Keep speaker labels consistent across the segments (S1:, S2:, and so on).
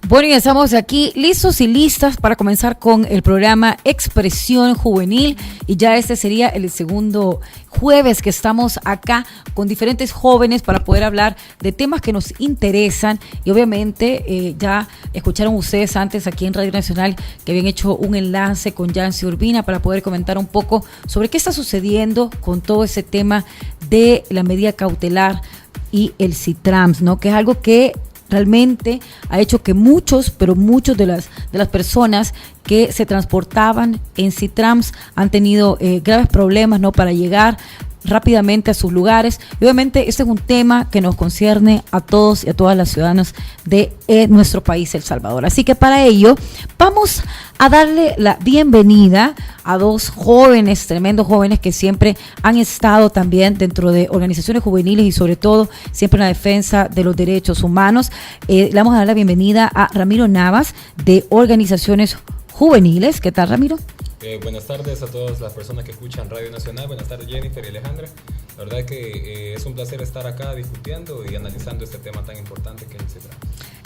S1: Bueno, y estamos aquí listos y listas para comenzar con el programa Expresión Juvenil, y ya este sería el segundo jueves que estamos acá con diferentes jóvenes para poder hablar de temas que nos interesan. Y obviamente ya escucharon ustedes antes aquí en Radio Nacional que habían hecho un enlace con Yancy Urbina para poder comentar un poco sobre qué está sucediendo con todo ese tema de la medida cautelar y el CITRAMS, ¿no? Que es algo que realmente ha hecho que muchos de las personas que se transportaban en CITRAMS han tenido graves problemas, ¿no?, para llegar rápidamente a sus lugares. Y obviamente este es un tema que nos concierne a todos y a todas las ciudadanas de nuestro país, El Salvador. Así que para ello vamos a darle la bienvenida a dos jóvenes, tremendos jóvenes que siempre han estado también dentro de organizaciones juveniles y sobre todo siempre en la defensa de los derechos humanos. Le vamos a dar la bienvenida a Ramiro Navas de Organizaciones Juveniles. ¿Qué tal, Ramiro?
S2: Buenas tardes a todas las personas que escuchan Radio Nacional. Buenas tardes, Jennifer y Alejandra. La verdad es que es un placer estar acá discutiendo y analizando este tema tan importante que es el CITRAMS.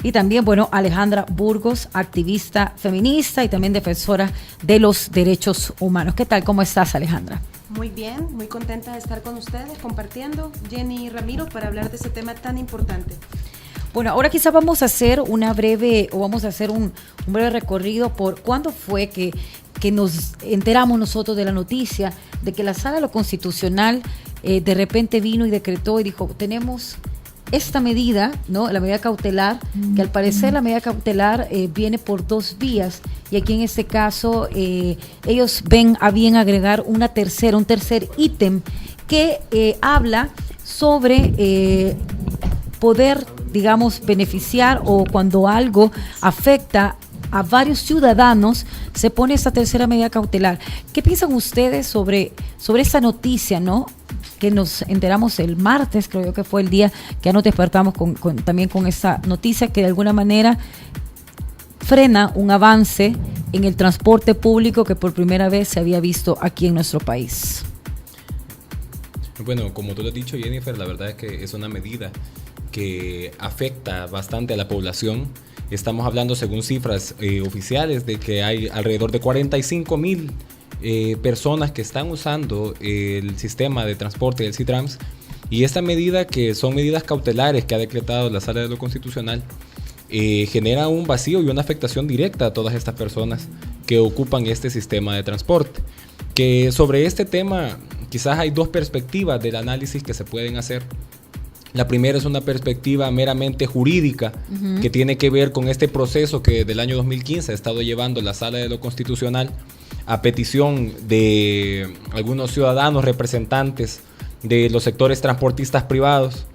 S1: Y también, bueno, Alejandra Burgos, activista feminista y también defensora de los derechos humanos. ¿Qué tal? ¿Cómo estás, Alejandra?
S3: Muy bien, muy contenta de estar con ustedes compartiendo, Jenny y Ramiro, para hablar de este tema tan importante.
S1: Bueno, ahora quizás vamos a hacer un breve recorrido por cuándo fue que nos enteramos nosotros de la noticia de que la Sala de lo Constitucional de repente vino y decretó y dijo, tenemos esta medida, ¿no?, la medida cautelar, que al parecer la medida cautelar viene por dos vías, y aquí en este caso ellos ven a bien agregar un tercer ítem que habla sobre poder, digamos, beneficiar, o cuando algo afecta a varios ciudadanos, se pone esta tercera medida cautelar. ¿Qué piensan ustedes sobre esta noticia, no?, que nos enteramos el martes, creo yo que fue el día que ya nos despertamos también con esta noticia que de alguna manera frena un avance en el transporte público que por primera vez se había visto aquí en nuestro país?
S2: Bueno, como tú lo has dicho, Jennifer, la verdad es que es una medida que afecta bastante a la población. Estamos hablando, según cifras oficiales, de que hay alrededor de 45,000 personas que están usando el sistema de transporte del CITRAMS, y esta medida, que son medidas cautelares que ha decretado la Sala de lo Constitucional, genera un vacío y una afectación directa a todas estas personas que ocupan este sistema de transporte. Que sobre este tema quizás hay dos perspectivas del análisis que se pueden hacer. La primera es una perspectiva meramente jurídica, que tiene que ver con este proceso que desde el año 2015 ha estado llevando la Sala de lo Constitucional a petición de algunos ciudadanos representantes de los sectores transportistas privados,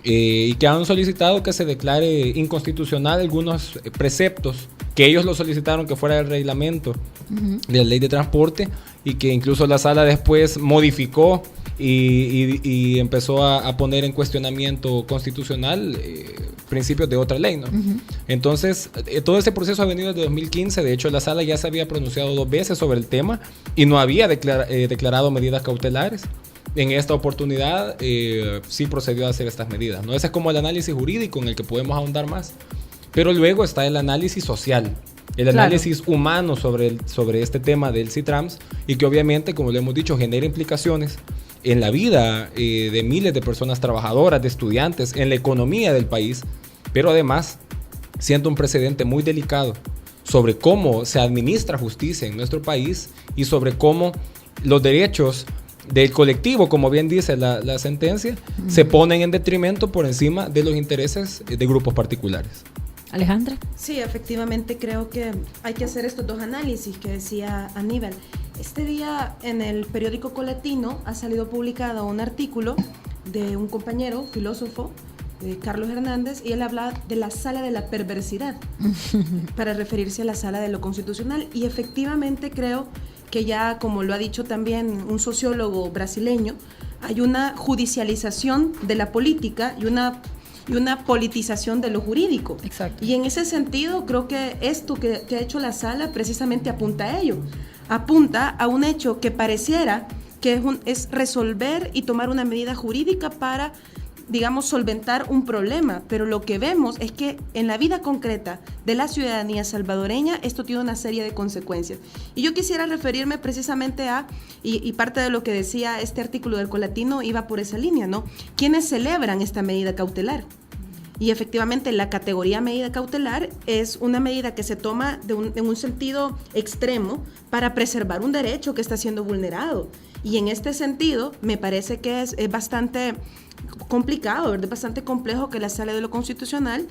S2: y que han solicitado que se declare inconstitucional algunos preceptos que ellos lo solicitaron que fuera del reglamento de la ley de transporte, y que incluso la sala después modificó y empezó a poner en cuestionamiento constitucional principios de otra ley, ¿no? Entonces, todo este proceso ha venido desde 2015. De hecho, la sala ya se había pronunciado 2 veces sobre el tema y no había declarado medidas cautelares. En esta oportunidad sí procedió a hacer estas medidas, ¿no? Ese es como el análisis jurídico en el que podemos ahondar más. Pero luego está el análisis social, el análisis humano sobre este tema del CITRAMS, y que obviamente, como lo hemos dicho, genera implicaciones en la vida de miles de personas trabajadoras, de estudiantes, en la economía del país, pero además siendo un precedente muy delicado sobre cómo se administra justicia en nuestro país y sobre cómo los derechos del colectivo, como bien dice la sentencia, se ponen en detrimento por encima de los intereses de grupos particulares.
S1: Alejandra.
S3: Sí, efectivamente creo que hay que hacer estos dos análisis que decía Aníbal. Este día en el periódico Colatino ha salido publicado un artículo de un compañero filósofo, Carlos Hernández, y él habla de la sala de la perversidad para referirse a la Sala de lo Constitucional. Y efectivamente creo que ya, como lo ha dicho también un sociólogo brasileño, hay una judicialización de la política y una politización de lo jurídico.
S1: Exacto.
S3: Y en ese sentido creo que esto que ha hecho la sala precisamente apunta a ello. Apunta a un hecho que pareciera que es resolver y tomar una medida jurídica para digamos, solventar un problema, pero lo que vemos es que en la vida concreta de la ciudadanía salvadoreña esto tiene una serie de consecuencias. Y yo quisiera referirme precisamente a, y parte de lo que decía este artículo del Colatino iba por esa línea, ¿no? ¿Quiénes celebran esta medida cautelar? Y efectivamente la categoría medida cautelar es una medida que se toma en un sentido extremo para preservar un derecho que está siendo vulnerado. Y en este sentido me parece que es bastante complicado, ¿verdad? Bastante complejo que la Sala de lo Constitucional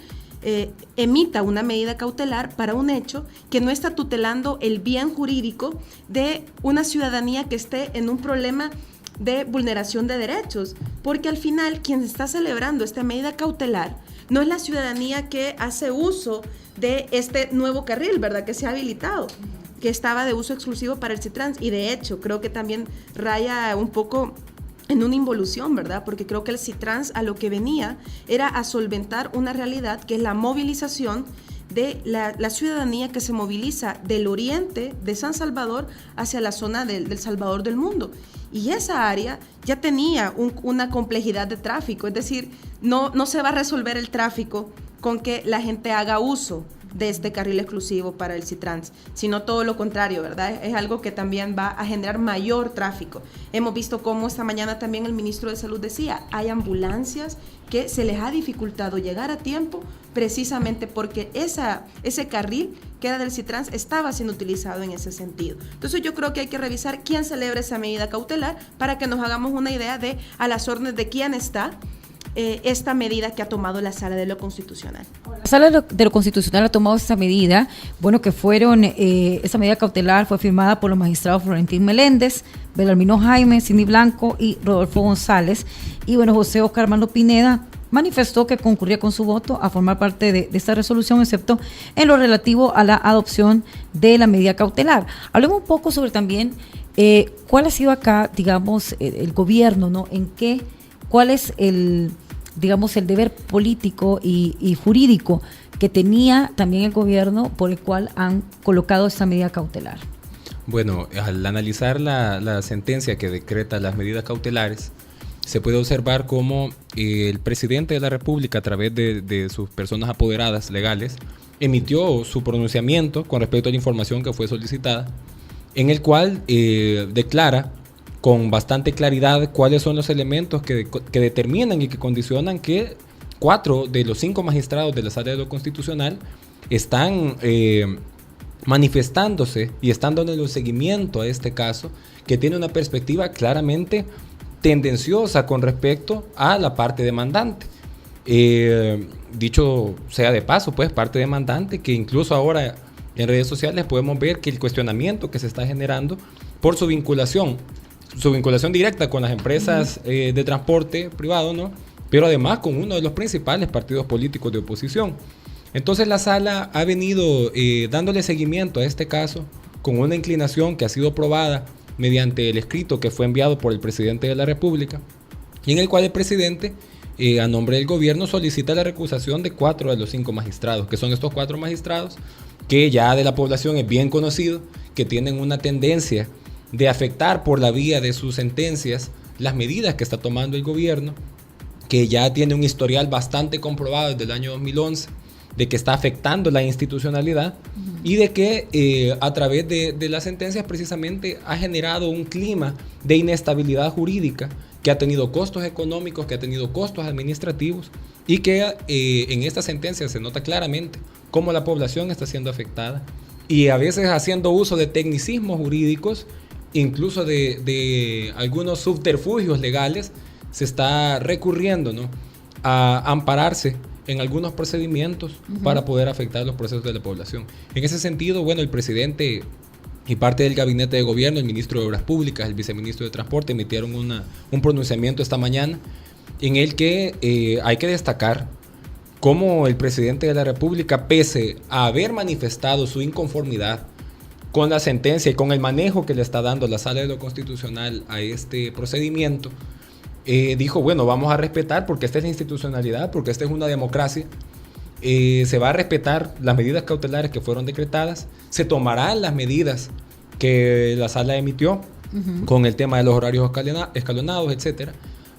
S3: emita una medida cautelar para un hecho que no está tutelando el bien jurídico de una ciudadanía que esté en un problema de vulneración de derechos, porque al final quien está celebrando esta medida cautelar no es la ciudadanía que hace uso de este nuevo carril, ¿verdad?, que se ha habilitado, que estaba de uso exclusivo para el Citrans, y de hecho creo que también raya un poco en una involución, ¿verdad?, porque creo que el Citrans a lo que venía era a solventar una realidad que es la movilización de la ciudadanía que se moviliza del oriente de San Salvador hacia la zona del Salvador del mundo. Y esa área ya tenía una complejidad de tráfico, es decir, no se va a resolver el tráfico con que la gente haga uso de este carril exclusivo para el Citrans, sino todo lo contrario, ¿verdad? Es algo que también va a generar mayor tráfico. Hemos visto cómo esta mañana también el ministro de Salud decía, hay ambulancias que se les ha dificultado llegar a tiempo precisamente porque ese carril que era del Citrans estaba siendo utilizado en ese sentido. Entonces yo creo que hay que revisar quién celebra esa medida cautelar para que nos hagamos una idea de a las órdenes de quién está esta medida que ha tomado la Sala de lo Constitucional.
S1: La Sala de lo Constitucional ha tomado esta medida, bueno, que esta medida cautelar fue firmada por los magistrados Florentín Meléndez, Belarmino Jaime, Cindy Blanco y Rodolfo González, y bueno, José Oscar Armando Pineda manifestó que concurría con su voto a formar parte de esta resolución, excepto en lo relativo a la adopción de la medida cautelar. Hablemos un poco sobre también cuál ha sido acá, digamos, el gobierno, ¿no? ¿Cuál es el deber político y jurídico que tenía también el gobierno por el cual han colocado esta medida cautelar?
S2: Bueno, al analizar la sentencia que decreta las medidas cautelares, se puede observar cómo el presidente de la República, a través de sus personas apoderadas legales, emitió su pronunciamiento con respecto a la información que fue solicitada, en el cual declara con bastante claridad cuáles son los elementos que determinan y que condicionan que 4 de los 5 magistrados de la Sala de lo Constitucional están manifestándose y están dando seguimiento a este caso, que tiene una perspectiva claramente tendenciosa con respecto a la parte demandante. Dicho sea de paso, pues parte demandante que incluso ahora en redes sociales podemos ver que el cuestionamiento que se está generando por su vinculación directa con las empresas de transporte privado, ¿no?, pero además con uno de los principales partidos políticos de oposición. Entonces la sala ha venido dándole seguimiento a este caso con una inclinación que ha sido probada mediante el escrito que fue enviado por el presidente de la República, y en el cual el presidente, a nombre del gobierno, solicita la recusación de 4 de los 5 magistrados, que son estos 4 magistrados que ya de la población es bien conocido, que tienen una tendencia de afectar por la vía de sus sentencias las medidas que está tomando el gobierno, que ya tiene un historial bastante comprobado desde el año 2011, de que está afectando la institucionalidad y de que a través de las sentencias precisamente ha generado un clima de inestabilidad jurídica que ha tenido costos económicos, que ha tenido costos administrativos, y que en esta sentencia se nota claramente cómo la población está siendo afectada y a veces haciendo uso de tecnicismos jurídicos, incluso de algunos subterfugios legales, se está recurriendo, ¿no?, a ampararse en algunos procedimientos para poder afectar los procesos de la población. En ese sentido, bueno, el presidente y parte del gabinete de gobierno, el ministro de Obras Públicas, el viceministro de Transporte, emitieron un pronunciamiento esta mañana en el que hay que destacar cómo el presidente de la República, pese a haber manifestado su inconformidad con la sentencia y con el manejo que le está dando la Sala de lo Constitucional a este procedimiento, dijo, bueno, vamos a respetar porque esta es la institucionalidad, porque esta es una democracia, se va a respetar las medidas cautelares que fueron decretadas, se tomarán las medidas que la Sala emitió con el tema de los horarios escalonados, etcétera,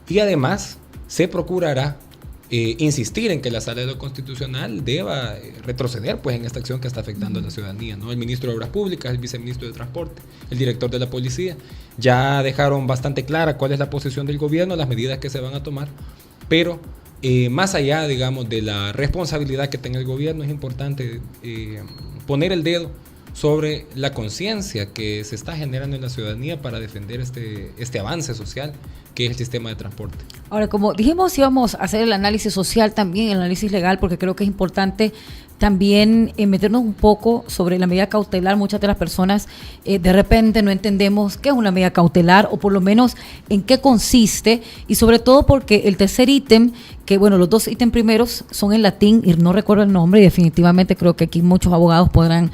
S2: y además se procurará insistir en que la Sala de lo Constitucional deba retroceder pues en esta acción que está afectando a la ciudadanía, ¿no? El ministro de Obras Públicas, el viceministro de Transporte, el director de la Policía, ya dejaron bastante clara cuál es la posición del gobierno, las medidas que se van a tomar, pero más allá, digamos, de la responsabilidad que tenga el gobierno, es importante poner el dedo sobre la conciencia que se está generando en la ciudadanía para defender este avance social que es el sistema de transporte. Ahora, como dijimos, íbamos a hacer el análisis social también, el análisis legal, porque creo que es importante también meternos un poco sobre la medida cautelar. Muchas de las personas de repente no entendemos qué es una medida cautelar o por lo menos en qué consiste, y sobre todo porque el tercer ítem, que bueno, los dos ítems primeros son en latín y no recuerdo el nombre, y definitivamente creo que aquí muchos abogados podrán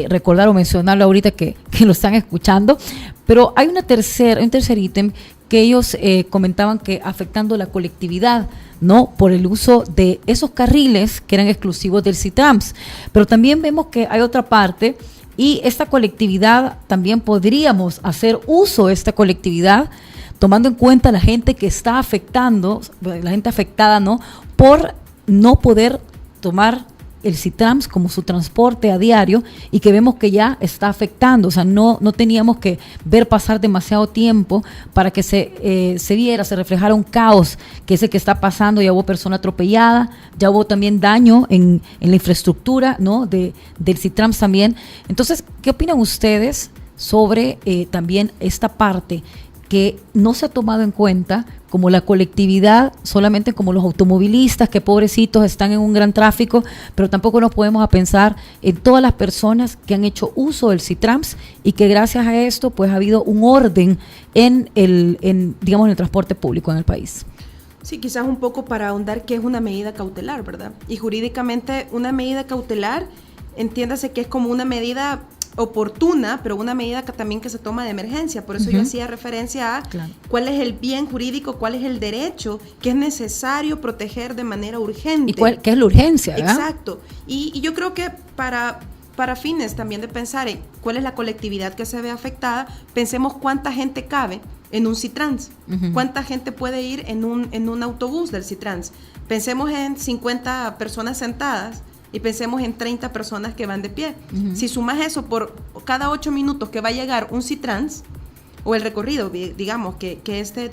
S2: recordar o mencionarlo ahorita que lo están escuchando, pero hay un tercer ítem que ellos comentaban que afectando la colectividad, ¿no? Por el uso de esos carriles que eran exclusivos del CITRANS. Pero también vemos que hay otra parte, y esta colectividad también podríamos hacer uso de esta colectividad tomando en cuenta la gente que está afectando, la gente afectada, ¿no? Por no poder tomar el CITRANS como su transporte a diario, y que vemos que ya está afectando. O sea, no teníamos que ver pasar demasiado tiempo para que se reflejara un caos que es el que está pasando. Ya hubo persona atropellada, ya hubo también daño en la infraestructura, ¿no? del CITRANS también. Entonces, ¿qué opinan ustedes sobre también esta parte que no se ha tomado en cuenta, como la colectividad, solamente como los automovilistas, que pobrecitos están en un gran tráfico, pero tampoco nos podemos pensar en todas las personas que han hecho uso del CITRANS y que gracias a esto pues ha habido un orden en el transporte público en el país?
S3: Sí, quizás un poco para ahondar qué es una medida cautelar, ¿verdad? Y jurídicamente una medida cautelar, entiéndase que es como una medida oportuna, pero una medida que también que se toma de emergencia. Por eso yo hacía referencia a cuál es el bien jurídico, cuál es el derecho que es necesario proteger de manera urgente.
S1: ¿Y qué es la urgencia, verdad?
S3: Exacto. Y yo creo que para fines también de pensar en cuál es la colectividad que se ve afectada, pensemos cuánta gente cabe en un CITRANS, cuánta gente puede ir en un autobús del CITRANS. Pensemos en 50 personas sentadas y pensemos en 30 personas que van de pie. Si sumas eso por cada 8 minutos que va a llegar un CITRANS, o el recorrido, digamos, que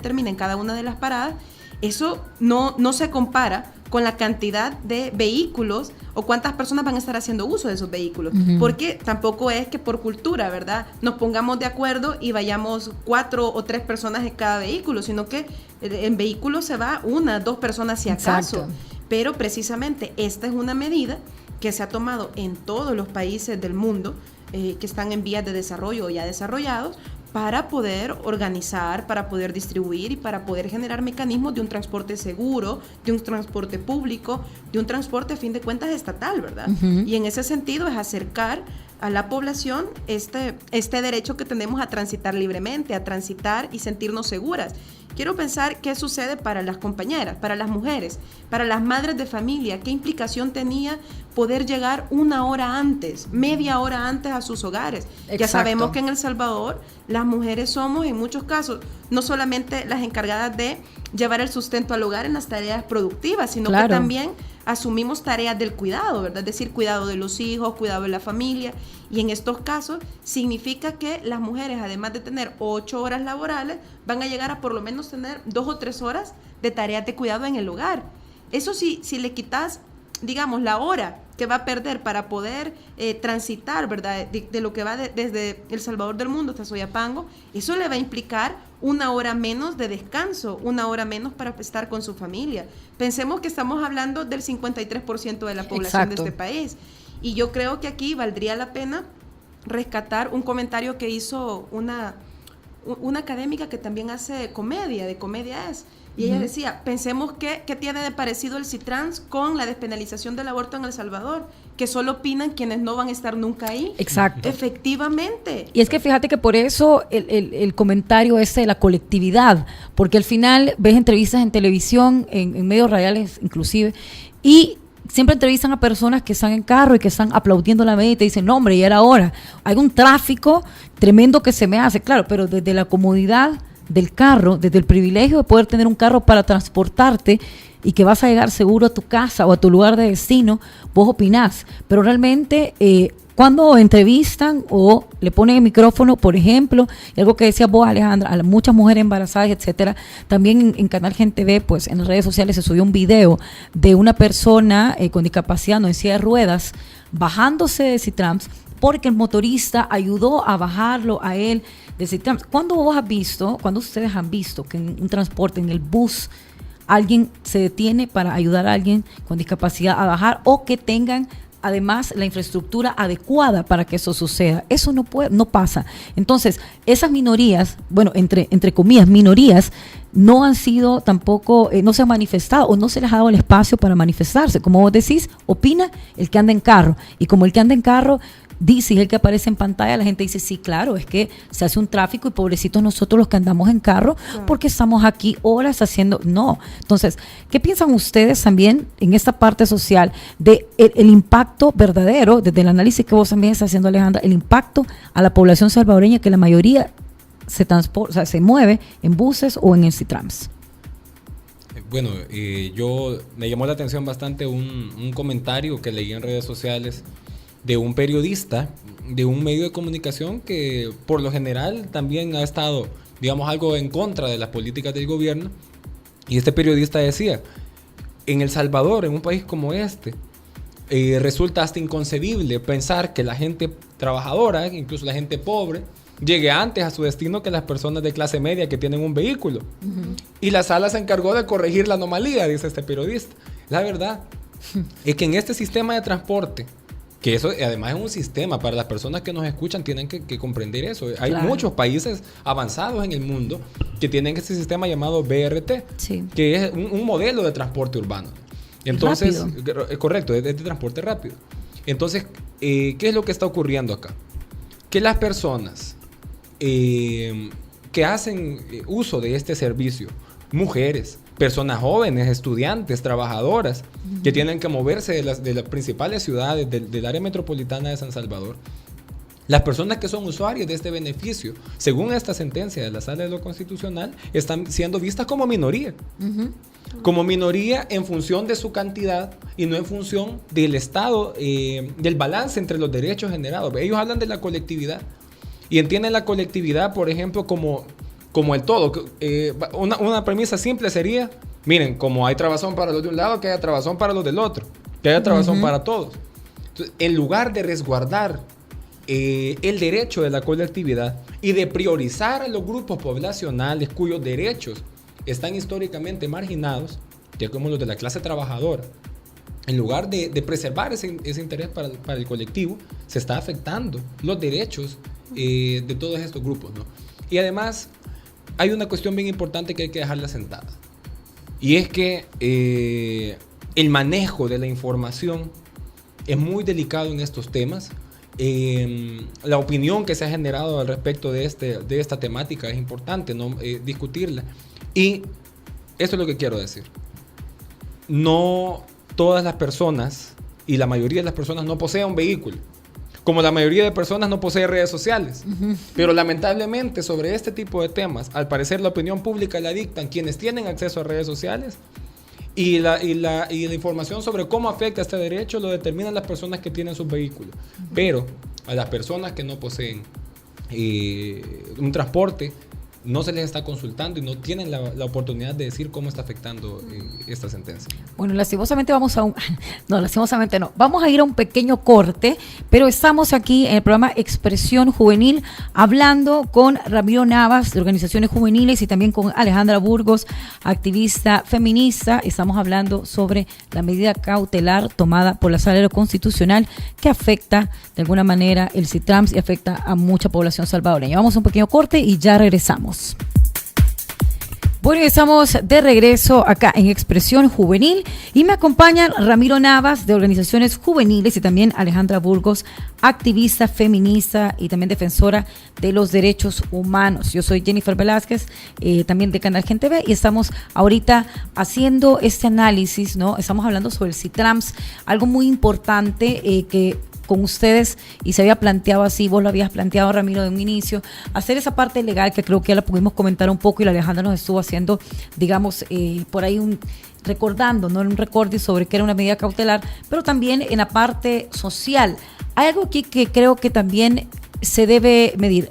S3: termina en cada una de las paradas, eso no se compara con la cantidad de vehículos o cuántas personas van a estar haciendo uso de esos vehículos. Porque tampoco es que por cultura, ¿verdad?, nos pongamos de acuerdo y vayamos 4 o 3 personas en cada vehículo, sino que en vehículos se va 1, 2 personas si acaso. Exacto. Pero precisamente esta es una medida que se ha tomado en todos los países del mundo que están en vías de desarrollo o ya desarrollados, para poder organizar, para poder distribuir y para poder generar mecanismos de un transporte seguro, de un transporte público, de un transporte a fin de cuentas estatal, ¿verdad? Y en ese sentido es acercar a la población este derecho que tenemos a transitar libremente, a transitar y sentirnos seguras. Quiero pensar qué sucede para las compañeras, para las mujeres, para las madres de familia, qué implicación tenía poder llegar 1 hora antes, media hora antes a sus hogares. Exacto. Ya sabemos que en El Salvador las mujeres somos en muchos casos no solamente las encargadas de llevar el sustento al hogar en las tareas productivas, sino que también asumimos tareas del cuidado, ¿verdad? Es decir, cuidado de los hijos, cuidado de la familia. Y en estos casos significa que las mujeres, además de tener 8 horas laborales, van a llegar a por lo menos tener 2 o 3 horas de tareas de cuidado en el hogar. Eso sí, si le quitas, digamos, la hora que va a perder para poder transitar, ¿verdad?, de lo que va desde El Salvador del Mundo hasta Soyapango, eso le va a implicar 1 hora menos de descanso, 1 hora menos para estar con su familia. Pensemos que estamos hablando del 53% de la población de este país. Y yo creo que aquí valdría la pena rescatar un comentario que hizo una académica que también hace comedia, de comedia es. Y ella decía, pensemos qué tiene de parecido el CITRANS con la despenalización del aborto en El Salvador, que solo opinan quienes no van a estar nunca ahí. Exacto. Efectivamente.
S1: Y es que fíjate que por eso el comentario de la colectividad, porque al final ves entrevistas en televisión, en medios radiales inclusive, y siempre entrevistan a personas que están en carro y que están aplaudiendo la medida y te dicen, no hombre, ya era hora. Hay un tráfico tremendo que se me hace, claro, pero desde la comodidad del carro, desde el privilegio de poder tener un carro para transportarte y que vas a llegar seguro a tu casa o a tu lugar de destino, vos opinás. Pero realmente, cuando entrevistan o le ponen el micrófono, por ejemplo, y algo que decías vos, Alejandra, a muchas mujeres embarazadas, etcétera, también en Canal Gente Ve, pues en las redes sociales se subió un video de una persona con discapacidad, no en silla de ruedas, bajándose de Citrams, porque el motorista ayudó a bajarlo a él de Citrams. ¿Cuándo ustedes han visto que en un transporte, en el bus, alguien se detiene para ayudar a alguien con discapacidad a bajar, o que tengan además la infraestructura adecuada para que eso suceda? Eso no pasa. Entonces, esas minorías, bueno, entre comillas, minorías, no han sido tampoco, no se han manifestado o no se les ha dado el espacio para manifestarse. Como vos decís, opina el que anda en carro. Y como el que anda en carro dice, es el que aparece en pantalla, la gente dice, sí, claro, es que se hace un tráfico y pobrecitos nosotros los que andamos en carro, porque estamos aquí horas haciendo, no. Entonces, ¿qué piensan ustedes también en esta parte social de el impacto verdadero, desde el análisis que vos también estás haciendo, Alejandra, el impacto a la población salvadoreña, que la mayoría se transporta, o sea, se mueve en buses o en el Citrams?
S2: Bueno, me llamó la atención bastante un comentario que leí en redes sociales de un periodista de un medio de comunicación que por lo general también ha estado, digamos, algo en contra de las políticas del gobierno. Y este periodista decía, en El Salvador, en un país como este, resulta hasta inconcebible pensar que la gente trabajadora, incluso la gente pobre, llegue antes a su destino que las personas de clase media que tienen un vehículo. Uh-huh. Y la sala se encargó de corregir la anomalía, dice este periodista. La verdad es que en este sistema de transporte, que eso además es un sistema, para las personas que nos escuchan tienen que comprender eso. Hay muchos países avanzados en el mundo que tienen este sistema llamado BRT, sí, que es un modelo de transporte urbano. Entonces, correcto, es de transporte rápido. Entonces, ¿qué es lo que está ocurriendo acá? Que las personas que hacen uso de este servicio, mujeres, personas jóvenes, estudiantes, trabajadoras, uh-huh, que tienen que moverse de las principales ciudades del área metropolitana de San Salvador, las personas que son usuarios de este beneficio, según esta sentencia de la Sala de lo Constitucional, están siendo vistas como minoría. Uh-huh. Como minoría en función de su cantidad y no en función del estado, del balance entre los derechos generados. Ellos hablan de la colectividad y entienden la colectividad, por ejemplo, como el todo. Una premisa simple sería, miren, como hay trabazón para los de un lado, que haya trabazón para los del otro, que haya trabazón, uh-huh, para todos. Entonces, en lugar de resguardar el derecho de la colectividad y de priorizar a los grupos poblacionales cuyos derechos están históricamente marginados, ya como los de la clase trabajadora, en lugar de preservar ese interés para el colectivo, se está afectando los derechos de todos estos grupos, ¿no? Y además, hay una cuestión bien importante que hay que dejarla sentada. Y es que el manejo de la información es muy delicado en estos temas. La opinión que se ha generado al respecto de esta temática es importante, ¿no? Discutirla. Y esto es lo que quiero decir. No todas las personas, y la mayoría de las personas, no poseen un vehículo. Como la mayoría de personas no posee redes sociales. Uh-huh. Pero lamentablemente sobre este tipo de temas, al parecer la opinión pública la dictan quienes tienen acceso a redes sociales, y la información sobre cómo afecta este derecho lo determinan las personas que tienen sus vehículos. Uh-huh. Pero a las personas que no poseen un transporte, no se les está consultando y no tienen la oportunidad de decir cómo está afectando esta sentencia. Bueno,
S1: lastimosamente lastimosamente no. Vamos a ir a un pequeño corte, pero estamos aquí en el programa Expresión Juvenil hablando con Ramiro Navas de Organizaciones Juveniles y también con Alejandra Burgos, activista feminista. Estamos hablando sobre la medida cautelar tomada por la Sala de lo Constitucional que afecta de alguna manera el Citrams y afecta a mucha población salvadoreña. Vamos a un pequeño corte y ya regresamos. Bueno, estamos de regreso acá en Expresión Juvenil y me acompañan Ramiro Navas de Organizaciones Juveniles y también Alejandra Burgos, activista feminista y también defensora de los derechos humanos. Yo soy Jennifer Velázquez, también de Canal Gente Ve, y estamos ahorita haciendo este análisis, ¿no? Estamos hablando sobre el Citrams, algo muy importante que con ustedes y se había planteado así, vos lo habías planteado, Ramiro, de un inicio, hacer esa parte legal que creo que ya la pudimos comentar un poco y la Alejandra nos estuvo haciendo, digamos, por ahí recordando, ¿no? Un recording sobre qué era una medida cautelar, pero también en la parte social. Hay algo aquí que creo que también se debe medir.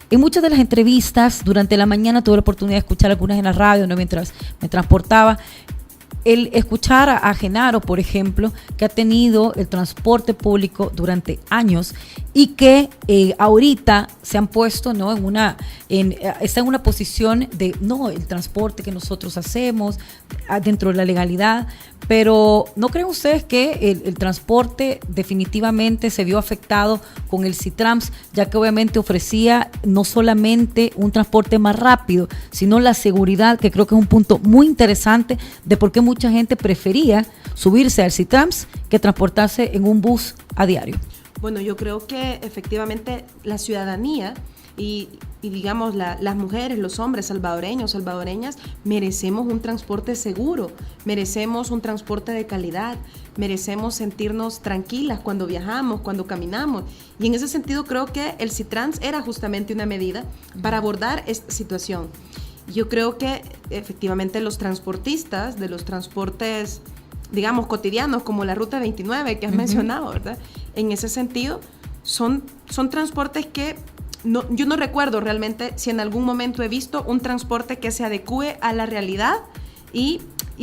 S1: En muchas de las entrevistas durante la mañana tuve la oportunidad de escuchar algunas en la radio, ¿no? Mientras me transportaba. El escuchar a Genaro, por ejemplo, que ha tenido el transporte público durante años y que ahorita se han puesto, ¿no? Está en una posición de, no, el transporte que nosotros hacemos dentro de la legalidad, pero ¿no creen ustedes que el transporte definitivamente se vio afectado con el Citrams, ya que obviamente ofrecía no solamente un transporte más rápido, sino la seguridad, que creo que es un punto muy interesante de por qué mucha gente prefería subirse al Citrams que transportarse en un bus a diario?
S3: Bueno, yo creo que efectivamente la ciudadanía y digamos las mujeres, los hombres salvadoreños, salvadoreñas, merecemos un transporte seguro, merecemos un transporte de calidad, merecemos sentirnos tranquilas cuando viajamos, cuando caminamos. Y en ese sentido creo que el Citrans era justamente una medida para abordar esta situación. Yo creo que efectivamente los transportistas de los transportes, digamos, cotidianos, como la Ruta 29 que has mencionado, ¿verdad? En ese sentido, son transportes que yo no recuerdo realmente si en algún momento he visto un transporte que se adecue a la realidad y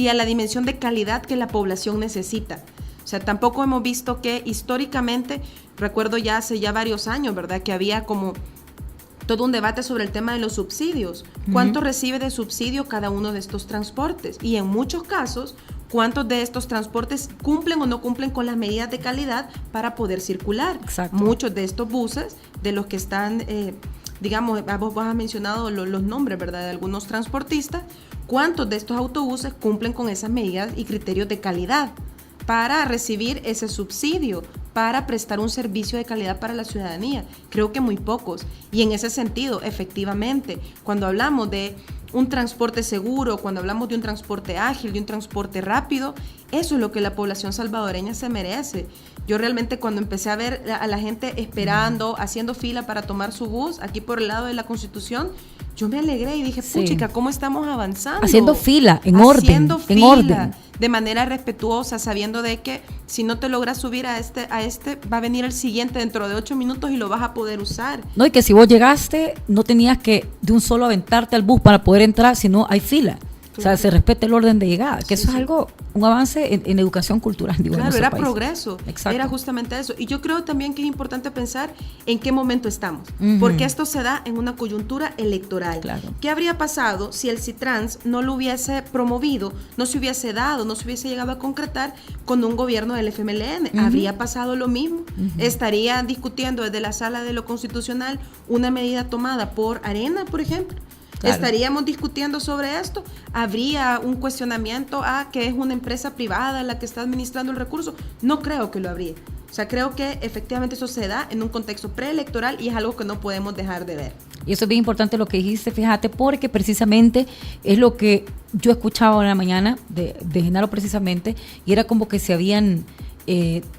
S3: a la dimensión de calidad que la población necesita. O sea, tampoco hemos visto que históricamente, recuerdo ya hace ya varios años, ¿verdad? Que había como todo un debate sobre el tema de los subsidios. ¿Cuánto recibe de subsidio cada uno de estos transportes? Y en muchos casos, ¿cuántos de estos transportes cumplen o no cumplen con las medidas de calidad para poder circular?
S1: Exacto.
S3: Muchos de estos buses, de los que están, digamos, vos has mencionado los nombres, ¿verdad?, de algunos transportistas, ¿cuántos de estos autobuses cumplen con esas medidas y criterios de calidad para recibir ese subsidio, para prestar un servicio de calidad para la ciudadanía? Creo que muy pocos. Y en ese sentido, efectivamente, cuando hablamos de un transporte seguro, cuando hablamos de un transporte ágil, de un transporte rápido, eso es lo que la población salvadoreña se merece. Yo realmente cuando empecé a ver a la gente esperando, haciendo fila para tomar su bus, aquí por el lado de la Constitución, yo me alegré y dije, puchica, ¿cómo estamos avanzando?
S1: Haciendo fila, en
S3: Haciendo
S1: orden,
S3: fila,
S1: en orden.
S3: de manera respetuosa, sabiendo de que si no te logras subir a este, va a venir el siguiente dentro de 8 minutos y lo vas a poder usar.
S1: No, y que si vos llegaste, no tenías que de un solo aventarte al bus para poder entrar, sino hay fila. Claro. O sea, se respeta el orden de llegada, que sí, eso es algo, un avance en educación cultural. Digo,
S3: claro, era
S1: país.
S3: Progreso.
S1: Exacto.
S3: Era justamente eso. Y yo creo también que es importante pensar en qué momento estamos, porque esto se da en una coyuntura electoral.
S1: Claro.
S3: ¿Qué habría pasado si el Citrans no lo hubiese promovido, no se hubiese dado, no se hubiese llegado a concretar con un gobierno del FMLN? ¿Habría pasado lo mismo? ¿Estarían discutiendo desde la sala de lo constitucional una medida tomada por Arena, por ejemplo? Claro. ¿Estaríamos discutiendo sobre esto? ¿Habría un cuestionamiento a que es una empresa privada la que está administrando el recurso? No creo que lo habría. O sea, creo que efectivamente eso se da en un contexto preelectoral y es algo que no podemos dejar de ver.
S1: Y eso es bien importante lo que dijiste, fíjate, porque precisamente es lo que yo escuchaba en la mañana de Genaro precisamente, y era como que se habían...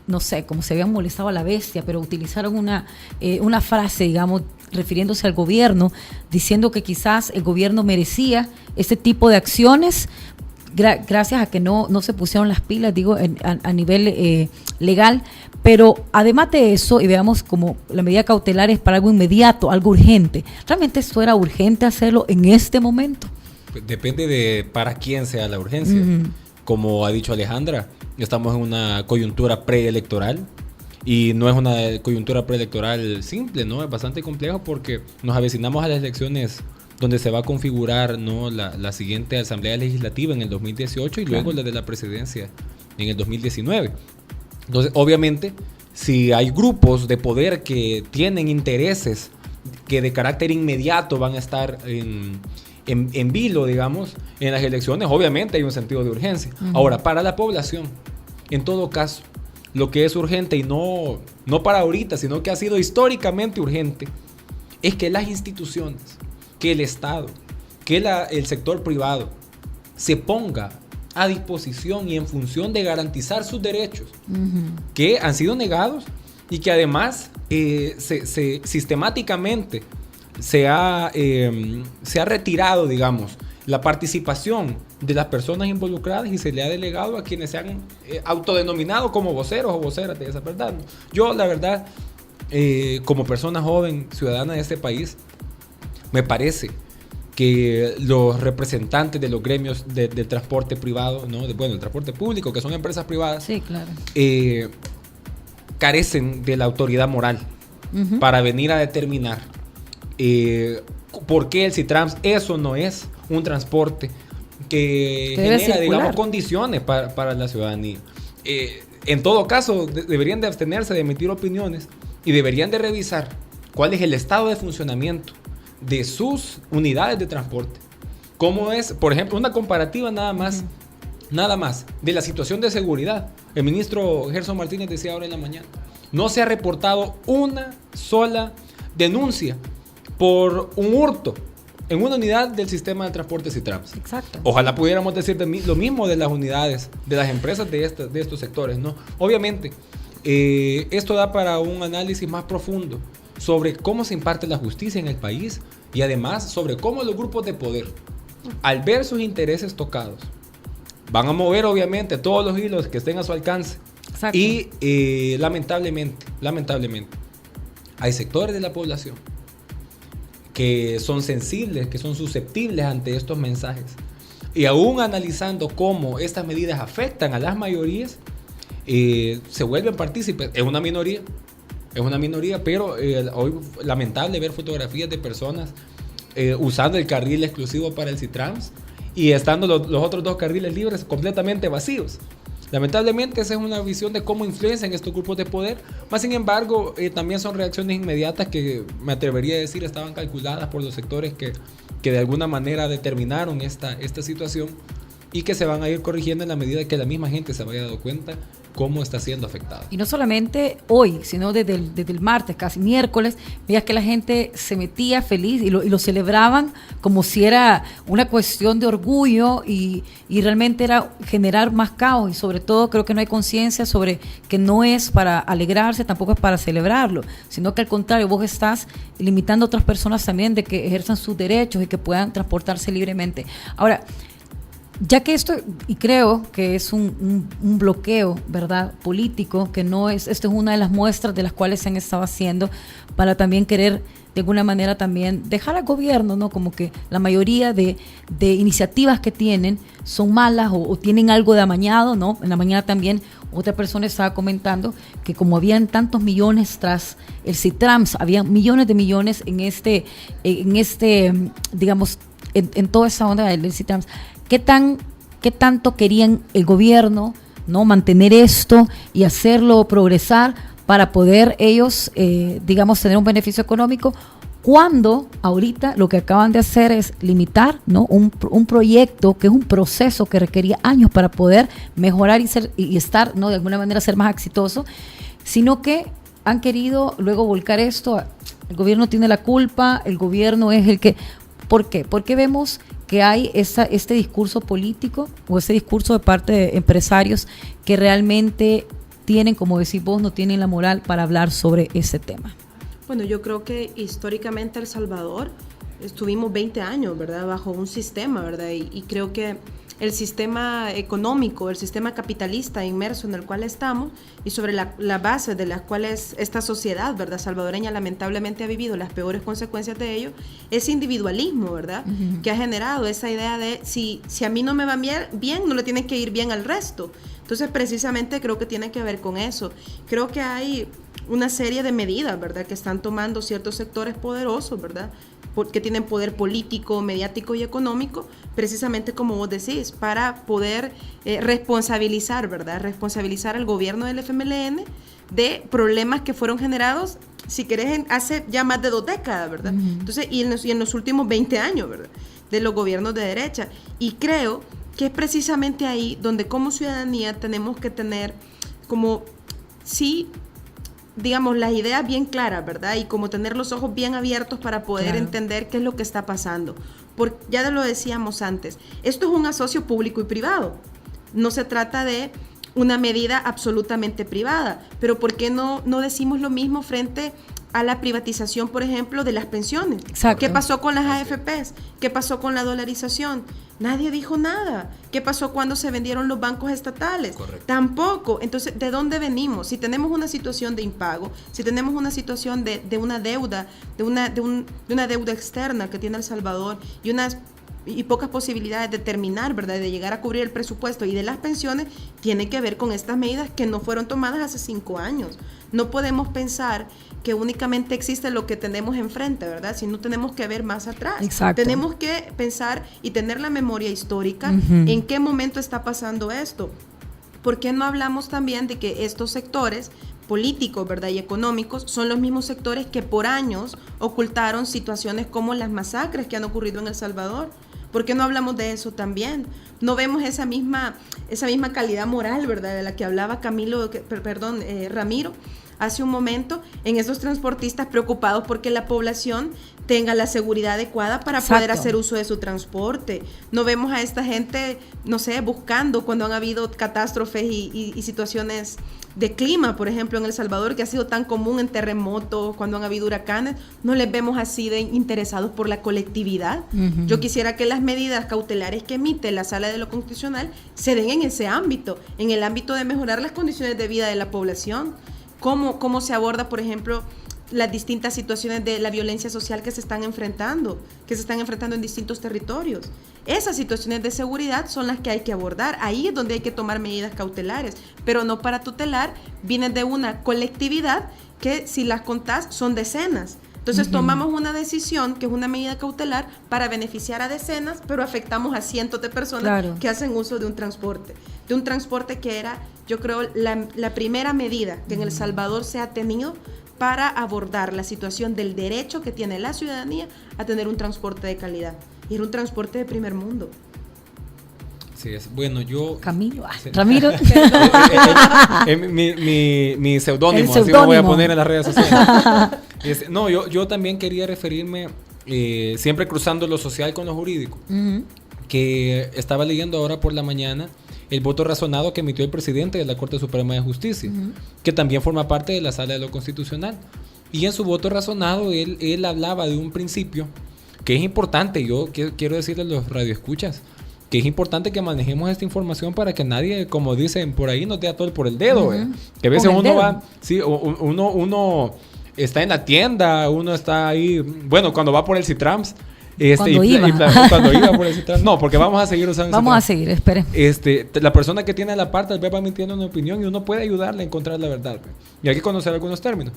S1: no sé, como se habían molestado a la bestia, pero utilizaron una frase, digamos, refiriéndose al gobierno, diciendo que quizás el gobierno merecía este tipo de acciones gracias a que no se pusieron las pilas, digo, a nivel legal. Pero además de eso, y veamos como la medida cautelar es para algo inmediato, algo urgente, ¿realmente esto era urgente hacerlo en este momento?
S2: Depende de para quién sea la urgencia. Como ha dicho Alejandra, estamos en una coyuntura preelectoral y no es una coyuntura preelectoral simple, ¿no? Es bastante complejo porque nos avecinamos a las elecciones donde se va a configurar, ¿no?, la siguiente Asamblea Legislativa en el 2018 y luego la de la presidencia en el 2019. Entonces, obviamente, si hay grupos de poder que tienen intereses que de carácter inmediato van a estar en vilo, digamos, en las elecciones, obviamente hay un sentido de urgencia. Ahora, para la población, en todo caso, lo que es urgente y no para ahorita, sino que ha sido históricamente urgente, es que las instituciones, que el Estado, que el sector privado se ponga a disposición y en función de garantizar sus derechos que han sido negados y que además sistemáticamente se ha retirado, digamos, la participación de las personas involucradas y se le ha delegado a quienes se han autodenominado como voceros o voceras de esa verdad. Yo, la verdad, como persona joven, ciudadana de este país, me parece que los representantes de los gremios del transporte privado, ¿no? El transporte público, que son empresas privadas,
S1: sí, claro,
S2: carecen de la autoridad moral para venir a determinar por qué el Citrams eso no es un transporte que genera, digamos, condiciones para la ciudadanía. En todo caso, deberían de abstenerse de emitir opiniones y deberían de revisar cuál es el estado de funcionamiento de sus unidades de transporte. Cómo es, por ejemplo, una comparativa nada más de la situación de seguridad. El ministro Gerson Martínez decía ahora en la mañana, no se ha reportado una sola denuncia por un hurto en una unidad del sistema de transporte Citrams.
S1: Exacto.
S2: Ojalá pudiéramos decir lo mismo de las unidades, de las empresas de estos sectores, ¿no? Obviamente, esto da para un análisis más profundo sobre cómo se imparte la justicia en el país y además sobre cómo los grupos de poder, al ver sus intereses tocados, van a mover obviamente todos los hilos que estén a su alcance.
S1: Exacto.
S2: Y lamentablemente, hay sectores de la población que son sensibles, que son susceptibles ante estos mensajes. Y aún analizando cómo estas medidas afectan a las mayorías, se vuelven partícipes. Es una minoría, pero hoy lamentable ver fotografías de personas usando el carril exclusivo para el Citrams y estando los otros dos carriles libres completamente vacíos. Lamentablemente esa es una visión de cómo influencian estos grupos de poder, más sin embargo también son reacciones inmediatas que me atrevería a decir estaban calculadas por los sectores que de alguna manera determinaron esta situación y que se van a ir corrigiendo en la medida que la misma gente se vaya dando cuenta cómo está siendo afectada.
S1: Y no solamente hoy, sino desde el martes, casi miércoles, veías que la gente se metía feliz y lo celebraban como si era una cuestión de orgullo y realmente era generar más caos y sobre todo creo que no hay conciencia sobre que no es para alegrarse, tampoco es para celebrarlo, sino que al contrario, vos estás limitando a otras personas también de que ejerzan sus derechos y que puedan transportarse libremente. Ahora, ya que esto, y creo que es un bloqueo, ¿verdad?, político, que no es, esto es una de las muestras de las cuales se han estado haciendo para también querer, de alguna manera también, dejar al gobierno, ¿no?, como que la mayoría de iniciativas que tienen son malas o tienen algo de amañado, ¿no? En la mañana también otra persona estaba comentando que como habían tantos millones tras el Citrams, había millones de millones en digamos, en toda esa onda del Citrams, ¿qué tanto querían el gobierno, ¿no?, mantener esto y hacerlo progresar para poder ellos, digamos, tener un beneficio económico? Cuando ahorita lo que acaban de hacer es limitar, ¿no?, un proyecto que es un proceso que requería años para poder mejorar y estar, ¿no?, de alguna manera ser más exitoso, sino que han querido luego volcar esto. El gobierno tiene la culpa, el gobierno es el que... ¿Por qué? Porque vemos que hay este discurso político o ese discurso de parte de empresarios que realmente tienen, como decís vos, no tienen la moral para hablar sobre ese tema.
S3: Bueno, yo creo que históricamente El Salvador estuvimos 20 años, ¿verdad?, bajo un sistema, ¿verdad? Y creo que el sistema económico, el sistema capitalista inmerso en el cual estamos y sobre la base de las cuales esta sociedad, ¿verdad?, salvadoreña lamentablemente ha vivido las peores consecuencias de ello, ese individualismo, ¿verdad?, que ha generado esa idea de si a mí no me va bien, no le tiene que ir bien al resto. Entonces, precisamente creo que tiene que ver con eso. Creo que hay una serie de medidas, ¿verdad?, que están tomando ciertos sectores poderosos, ¿verdad?, que tienen poder político, mediático y económico, precisamente como vos decís, para poder responsabilizar, ¿verdad?, responsabilizar al gobierno del FMLN de problemas que fueron generados, si querés, hace ya más de 2 décadas, ¿verdad? Entonces, y en los últimos 20 años, ¿verdad?, de los gobiernos de derecha. Y creo que es precisamente ahí donde como ciudadanía tenemos que tener como, sí, digamos, las ideas bien claras, ¿verdad? Y como tener los ojos bien abiertos para poder entender qué es lo que está pasando. Porque ya lo decíamos antes, esto es un asocio público y privado. No se trata de una medida absolutamente privada. Pero ¿por qué no decimos lo mismo frente a la privatización, por ejemplo, de las pensiones?
S1: Exacto.
S3: ¿Qué pasó con las AFPs? ¿Qué pasó con la dolarización? Nadie dijo nada. ¿Qué pasó cuando se vendieron los bancos estatales?
S2: Correcto.
S3: Tampoco. Entonces, ¿de dónde venimos? Si tenemos una situación de impago, si tenemos una situación de una deuda, de una deuda externa que tiene El Salvador y pocas posibilidades de terminar, ¿verdad?, de llegar a cubrir el presupuesto y de las pensiones, tiene que ver con estas medidas que no fueron tomadas hace 5 años. No podemos pensar que únicamente existe lo que tenemos enfrente, ¿verdad?, sino tenemos que ver más atrás.
S1: Exacto.
S3: Tenemos que pensar y tener la memoria histórica en qué momento está pasando esto. ¿Por qué no hablamos también de que estos sectores políticos, ¿verdad?, y económicos son los mismos sectores que por años ocultaron situaciones como las masacres que han ocurrido en El Salvador? ¿Por qué no hablamos de eso también? No vemos esa misma calidad moral, ¿verdad?, de la que hablaba Ramiro hace un momento, en esos transportistas preocupados porque la población tenga la seguridad adecuada para
S1: Exacto.
S3: poder hacer uso de su transporte. No vemos a esta gente, no sé, buscando cuando han habido catástrofes y situaciones de clima, por ejemplo, en El Salvador, que ha sido tan común en terremotos, cuando han habido huracanes, no les vemos así de interesados por la colectividad. Yo quisiera que las medidas cautelares que emite la Sala de lo Constitucional se den en ese ámbito, en el ámbito de mejorar las condiciones de vida de la población. ¿Cómo se aborda, por ejemplo, las distintas situaciones de la violencia social que se están enfrentando en distintos territorios? Esas situaciones de seguridad son las que hay que abordar. Ahí es donde hay que tomar medidas cautelares, pero no para tutelar, vienen de una colectividad que, si las contás, son decenas. Entonces tomamos una decisión que es una medida cautelar para beneficiar a decenas, pero afectamos a cientos de personas que hacen uso de un transporte que era, yo creo, la primera medida que en El Salvador se ha tenido para abordar la situación del derecho que tiene la ciudadanía a tener un transporte de calidad. Y era un transporte de primer mundo.
S2: Sí, es. Bueno, yo...
S1: Camilo.
S2: Sí.
S1: Ramiro.
S2: Mi seudónimo, así me voy a poner en las redes sociales. No, yo también quería referirme, siempre cruzando lo social con lo jurídico, que estaba leyendo ahora por la mañana el voto razonado que emitió el presidente de la Corte Suprema de Justicia, que también forma parte de la Sala de lo Constitucional. Y en su voto razonado él hablaba de un principio que es importante. Yo quiero decirle a los radioescuchas que es importante que manejemos esta información para que nadie, como dicen por ahí, nos dé a todo por el dedo. Que a veces uno va, sí, uno está en la tienda, uno está ahí, bueno, cuando va por el Citrams,
S1: cuando iba
S2: por el Citrams, no, porque vamos a seguir usando
S1: vamos a seguir, espere.
S2: La persona que tiene la parte va emitiendo una opinión y uno puede ayudarle a encontrar la verdad. Y hay que conocer algunos términos.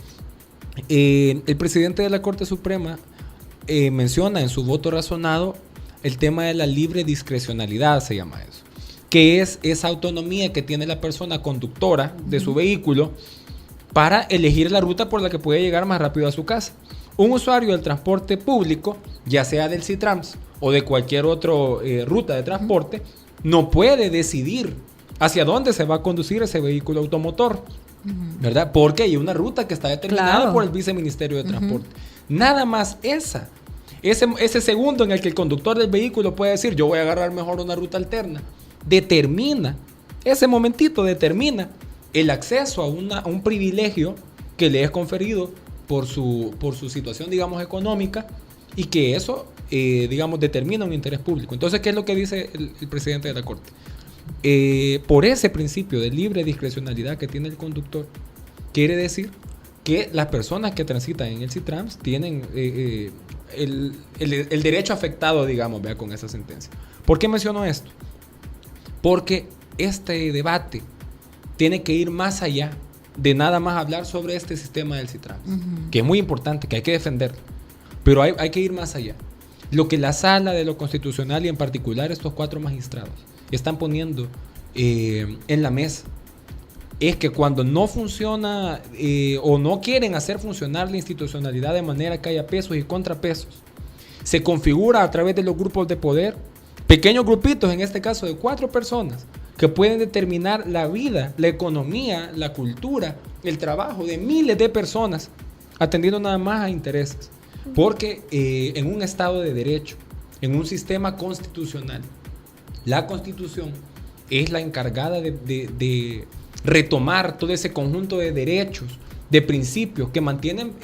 S2: El presidente de la Corte Suprema menciona en su voto razonado el tema de la libre discrecionalidad, se llama eso, que es esa autonomía que tiene la persona conductora de su vehículo para elegir la ruta por la que puede llegar más rápido a su casa. Un usuario del transporte público, ya sea del Citrams o de cualquier otra ruta de transporte, no puede decidir hacia dónde se va a conducir ese vehículo automotor, ¿verdad? Porque hay una ruta que está determinada por el Viceministerio de Transporte. Nada más ese segundo en el que el conductor del vehículo puede decir, yo voy a agarrar mejor una ruta alterna, ese momentito determina el acceso a un privilegio que le es conferido por su situación, digamos, económica, y que eso, digamos, determina un interés público. Entonces, ¿qué es lo que dice el presidente de la Corte? Por ese principio de libre discrecionalidad que tiene el conductor, quiere decir que las personas que transitan en el Citrams tienen el derecho afectado, digamos, vea, con esa sentencia. ¿Por qué menciono esto? Porque este debate tiene que ir más allá de nada más hablar sobre este sistema del Citrams, que es muy importante, que hay que defender, pero hay que ir más allá. Lo que la Sala de lo Constitucional y en particular estos 4 magistrados están poniendo en la mesa es que cuando no funciona o no quieren hacer funcionar la institucionalidad de manera que haya pesos y contrapesos, se configura a través de los grupos de poder, pequeños grupitos, en este caso de 4 personas, que pueden determinar la vida, la economía, la cultura, el trabajo de miles de personas, atendiendo nada más a intereses. Porque en un Estado de Derecho, en un sistema constitucional, la Constitución es la encargada de retomar todo ese conjunto de derechos, de principios que mantienen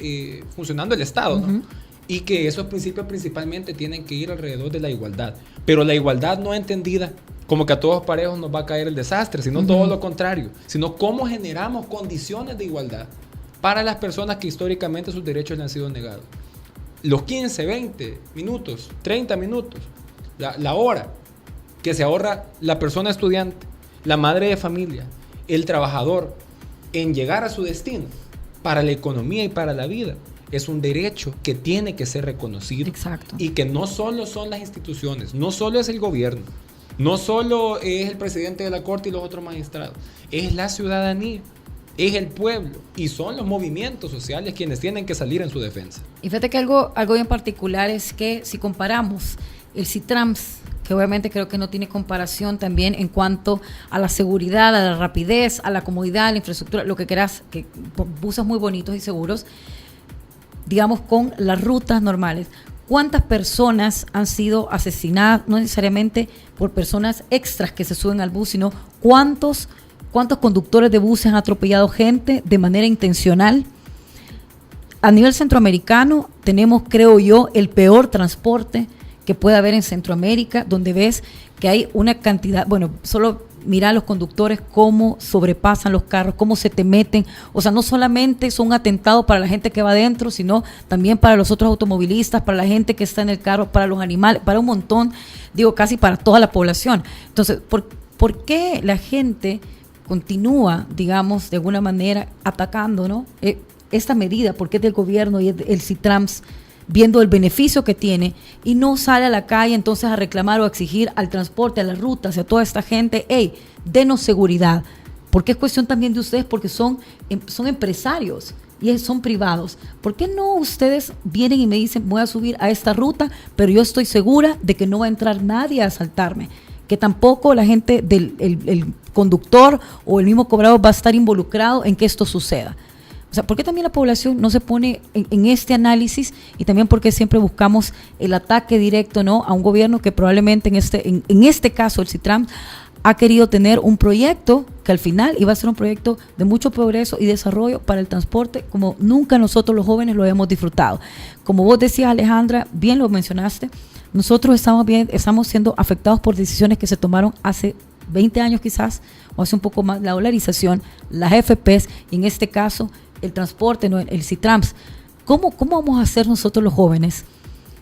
S2: funcionando el Estado, ¿no? Y que esos principios principalmente tienen que ir alrededor de la igualdad. Pero la igualdad no entendida como que a todos parejos nos va a caer el desastre, sino todo lo contrario, sino cómo generamos condiciones de igualdad para las personas que históricamente sus derechos le han sido negados. Los 15, 20 minutos, 30 minutos, la hora que se ahorra la persona estudiante, la madre de familia, el trabajador en llegar a su destino para la economía y para la vida, es un derecho que tiene que ser reconocido.
S1: Exacto. Y
S2: que no solo son las instituciones, no solo es el gobierno, no solo es el presidente de la Corte y los otros magistrados, es la ciudadanía, es el pueblo y son los movimientos sociales quienes tienen que salir en su defensa.
S1: Y fíjate que algo bien particular es que si comparamos el CITRAMS, que obviamente creo que no tiene comparación también en cuanto a la seguridad, a la rapidez, a la comodidad, a la infraestructura, lo que quieras, que buses muy bonitos y seguros, digamos, con las rutas normales. ¿Cuántas personas han sido asesinadas? No necesariamente por personas extras que se suben al bus, sino cuántos conductores de buses han atropellado gente de manera intencional. A nivel centroamericano tenemos, creo yo, el peor transporte que puede haber en Centroamérica, donde ves que hay una cantidad, bueno, solo mira a los conductores cómo sobrepasan los carros, cómo se te meten. O sea, no solamente son un atentado para la gente que va adentro, sino también para los otros automovilistas, para la gente que está en el carro, para los animales, para un montón, digo, casi para toda la población. Entonces, ¿por qué la gente continúa, digamos, de alguna manera atacando, ¿no? Esta medida? ¿Por qué es del gobierno y el CITRAMS, viendo el beneficio que tiene, y no sale a la calle entonces a reclamar o a exigir al transporte, a las rutas, a toda esta gente, hey, denos seguridad? Porque es cuestión también de ustedes, porque son empresarios y son privados. ¿Por qué no ustedes vienen y me dicen, voy a subir a esta ruta, pero yo estoy segura de que no va a entrar nadie a asaltarme, que tampoco la gente el conductor o el mismo cobrador va a estar involucrado en que esto suceda? O sea, ¿por qué también la población no se pone en este análisis? Y también porque siempre buscamos el ataque directo, ¿no?, a un gobierno que probablemente en este caso el CITRAMS ha querido tener un proyecto que al final iba a ser un proyecto de mucho progreso y desarrollo para el transporte como nunca nosotros los jóvenes lo habíamos disfrutado. Como vos decías, Alejandra, bien lo mencionaste, nosotros estamos siendo afectados por decisiones que se tomaron hace 20 años quizás, o hace un poco más, la dolarización, las FPs, y en este caso el transporte, ¿no?, el CITRAMS. ¿Cómo vamos a hacer nosotros los jóvenes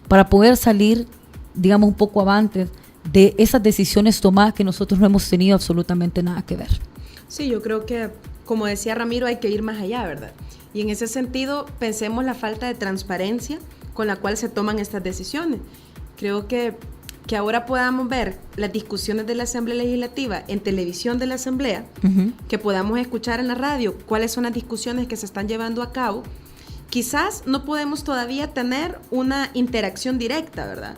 S1: para poder salir, digamos, un poco avante de esas decisiones tomadas que nosotros no hemos tenido absolutamente nada que ver?
S3: Sí, yo creo que, como decía Ramiro, hay que ir más allá, ¿verdad? Y en ese sentido, pensemos la falta de transparencia con la cual se toman estas decisiones. Creo que ahora podamos ver las discusiones de la Asamblea Legislativa en televisión de la Asamblea, que podamos escuchar en la radio cuáles son las discusiones que se están llevando a cabo. Quizás no podemos todavía tener una interacción directa, ¿verdad?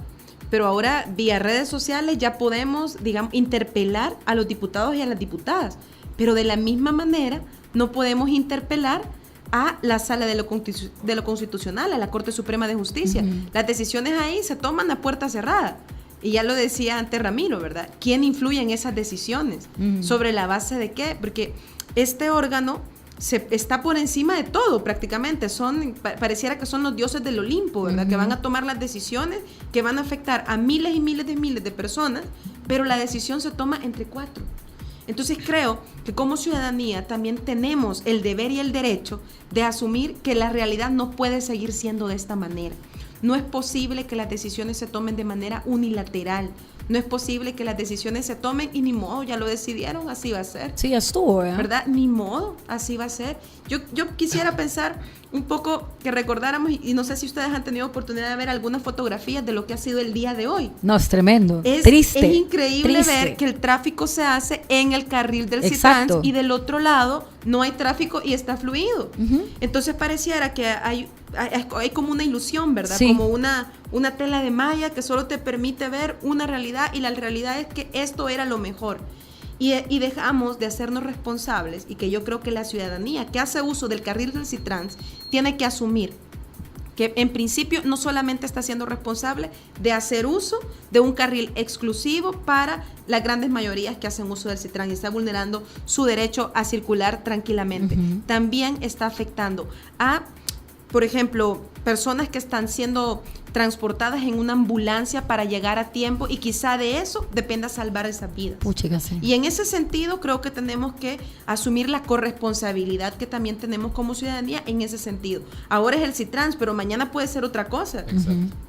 S3: Pero ahora, vía redes sociales, ya podemos, digamos, interpelar a los diputados y a las diputadas. Pero de la misma manera, no podemos interpelar a la Sala de lo Constitucional, a la Corte Suprema de Justicia. Las decisiones ahí se toman a puerta cerrada. Y ya lo decía antes Ramiro, ¿verdad? ¿Quién influye en esas decisiones? ¿Sobre la base de qué? Porque este órgano está por encima de todo prácticamente. Pareciera que son los dioses del Olimpo, ¿verdad? Que van a tomar las decisiones que van a afectar a miles y miles de personas, pero la decisión se toma entre 4. Entonces creo que como ciudadanía también tenemos el deber y el derecho de asumir que la realidad no puede seguir siendo de esta manera. No es posible que las decisiones se tomen de manera unilateral. No es posible que las decisiones se tomen y ni modo, ya lo decidieron, así va a ser.
S1: Sí, ya estuvo, ¿eh?
S3: ¿Verdad? Ni modo, así va a ser. Yo quisiera pensar un poco, que recordáramos, y no sé si ustedes han tenido oportunidad de ver algunas fotografías de lo que ha sido el día de hoy.
S1: No, es tremendo, triste.
S3: Es increíble ver que el tráfico se hace en el carril del CITRAMS y del otro lado no hay tráfico y está fluido. Entonces pareciera que hay como una ilusión, ¿verdad? Sí. Como una tela de malla que solo te permite ver una realidad, y la realidad es que esto era lo mejor. Y dejamos de hacernos responsables, y que yo creo que la ciudadanía que hace uso del carril del CITRAMS tiene que asumir que en principio no solamente está siendo responsable de hacer uso de un carril exclusivo para las grandes mayorías que hacen uso del Citrans y está vulnerando su derecho a circular tranquilamente. También está afectando a, por ejemplo, personas que están siendo transportadas en una ambulancia para llegar a tiempo y quizá de eso dependa salvar esas vidas.
S1: Sí.
S3: Y en ese sentido creo que tenemos que asumir la corresponsabilidad que también tenemos como ciudadanía en ese sentido. Ahora es el Citrans, pero mañana puede ser otra cosa.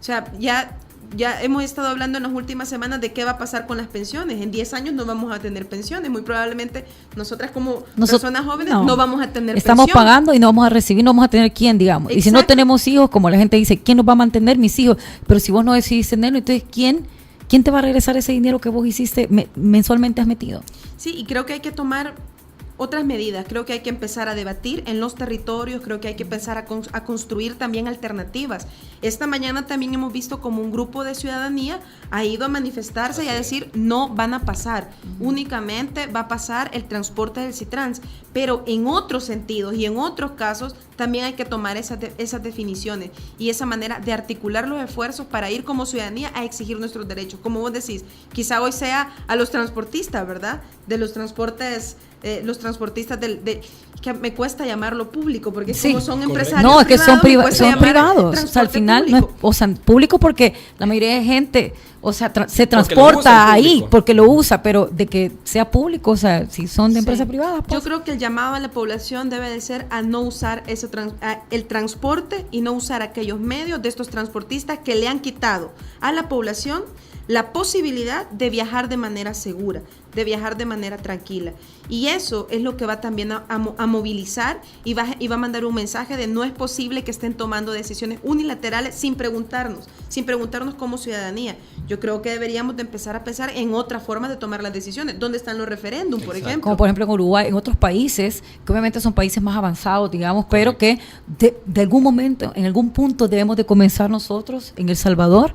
S3: O sea, ya hemos estado hablando en las últimas semanas de qué va a pasar con las pensiones. En 10 años no vamos a tener pensiones. Muy probablemente nosotras como personas jóvenes no vamos a tener
S1: Estamos
S3: pensión.
S1: pagando y no vamos a recibir, no vamos a tener quién, digamos.
S3: Exacto.
S1: Y si no tenemos hijos, como la gente dice, ¿quién nos va a mantener? Mis hijos. Pero si vos no decidís tenerlo, entonces ¿quién te va a regresar ese dinero que vos hiciste, mensualmente has metido?
S3: Sí, y creo que hay que tomar otras medidas. Creo que hay que empezar a debatir en los territorios, creo que hay que empezar a construir también alternativas. Esta mañana también hemos visto como un grupo de ciudadanía ha ido a manifestarse y a decir no van a pasar, únicamente va a pasar el transporte del Citrans, pero en otros sentidos y en otros casos también hay que tomar esas definiciones y esa manera de articular los esfuerzos para ir como ciudadanía a exigir nuestros derechos. Como vos decís, quizá hoy sea a los transportistas, ¿verdad? De los transportes, los transportistas que me cuesta llamarlo público, porque como son empresarios
S1: no, es que son
S3: privados,
S1: privados. O sea, al final no es, público porque la mayoría de gente, o sea, se transporta ahí porque lo usa, pero de que sea público, o sea, si son de empresas privadas. Pues.
S3: Yo creo que el llamado a la población debe de ser a no usar el transporte y no usar aquellos medios de estos transportistas que le han quitado a la población la posibilidad de viajar de manera segura, de viajar de manera tranquila. Y eso es lo que va también a movilizar y va a mandar un mensaje de no es posible que estén tomando decisiones unilaterales sin preguntarnos como ciudadanía. Yo creo que deberíamos de empezar a pensar en otra forma de tomar las decisiones. ¿Dónde están los referéndums, por ejemplo?
S1: Como por ejemplo en Uruguay, en otros países, que obviamente son países más avanzados, digamos, pero que de algún momento, en algún punto debemos de comenzar nosotros, en El Salvador,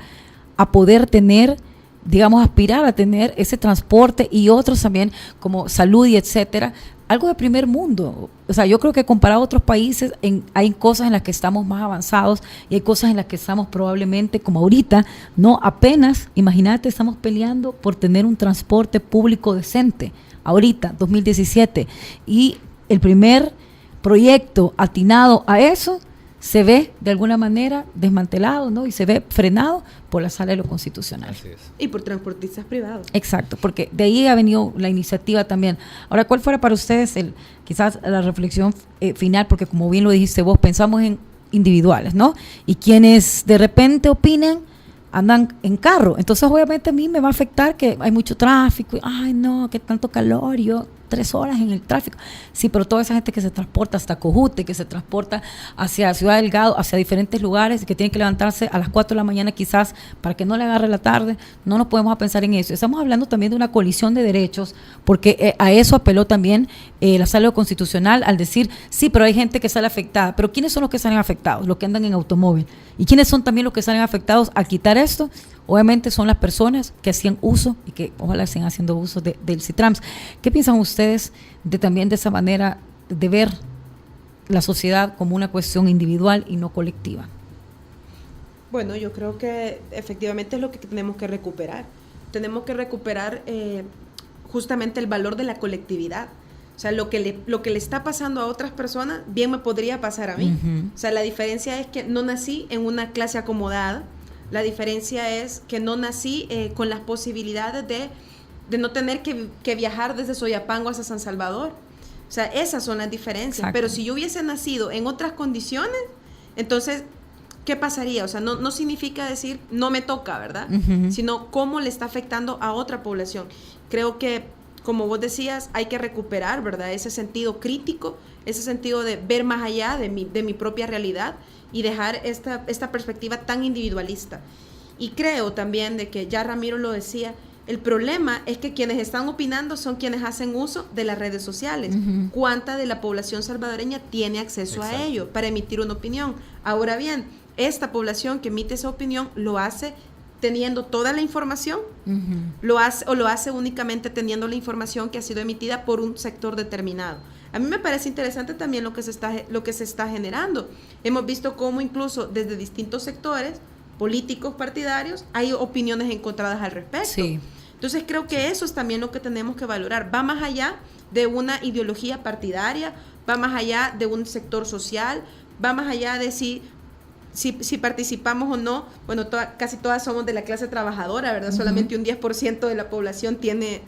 S1: a poder tener, digamos, aspirar a tener ese transporte y otros también como salud y etcétera, algo de primer mundo. O sea, yo creo que comparado a otros países hay cosas en las que estamos más avanzados y hay cosas en las que estamos probablemente, como ahorita, no apenas, imagínate, estamos peleando por tener un transporte público decente, ahorita, 2017, y el primer proyecto atinado a eso se ve de alguna manera desmantelado, ¿no? Y se ve frenado por la Sala de lo Constitucional.
S2: Así es.
S3: Y por transportistas privados.
S1: Exacto, porque de ahí ha venido la iniciativa también. Ahora, ¿cuál fuera para ustedes quizás la reflexión final? Porque como bien lo dijiste vos, pensamos en individuales, ¿no? Y quienes de repente opinan, andan en carro. Entonces, obviamente, a mí me va a afectar que hay mucho tráfico. Y, ay, no, qué tanto calor. Y yo 3 horas en el tráfico. Sí, pero toda esa gente que se transporta hasta Cojute, que se transporta hacia Ciudad Delgado, hacia diferentes lugares, que tienen que levantarse a las 4 de la mañana quizás para que no le agarre la tarde, no nos podemos pensar en eso. Estamos hablando también de una colisión de derechos, porque a eso apeló también la Sala Constitucional al decir, sí, pero hay gente que sale afectada. Pero ¿quiénes son los que salen afectados? Los que andan en automóvil. ¿Y quiénes son también los que salen afectados al quitar esto? Obviamente son las personas que hacían uso y que ojalá estén haciendo uso del Citrans. ¿Qué piensan ustedes también de esa manera de ver la sociedad como una cuestión individual y no colectiva?
S3: Bueno, yo creo que efectivamente es lo que tenemos que recuperar. Tenemos que recuperar justamente el valor de la colectividad. O sea, lo que le está pasando a otras personas, bien me podría pasar a mí. Uh-huh. O sea, la diferencia es que no nací en una clase acomodada. La diferencia es que no nací con las posibilidades de no tener que viajar desde Soyapango hasta San Salvador. O sea, esas son las diferencias. Exacto. Pero si yo hubiese nacido en otras condiciones, entonces, ¿qué pasaría? O sea, no significa decir no me toca, ¿verdad? Uh-huh. Sino cómo le está afectando a otra población. Creo que, como vos decías, hay que recuperar, ¿verdad? Ese sentido crítico, ese sentido de ver más allá de mi propia realidad y dejar esta perspectiva tan individualista. Y creo también de que ya Ramiro lo decía, el problema es que quienes están opinando son quienes hacen uso de las redes sociales. Uh-huh. ¿Cuánta de la población salvadoreña tiene acceso Exacto. a ello para emitir una opinión? Ahora bien, esta población que emite esa opinión lo hace teniendo toda la información, uh-huh. lo hace únicamente teniendo la información que ha sido emitida por un sector determinado. A mí me parece interesante también lo que se está generando. Hemos visto cómo incluso desde distintos sectores políticos partidarios hay opiniones encontradas al respecto.
S1: Sí.
S3: Entonces creo que eso es también lo que tenemos que valorar. Va más allá de una ideología partidaria, va más allá de un sector social, va más allá de si participamos o no. Bueno, casi todas somos de la clase trabajadora, ¿verdad? Solamente un 10% de la población tiene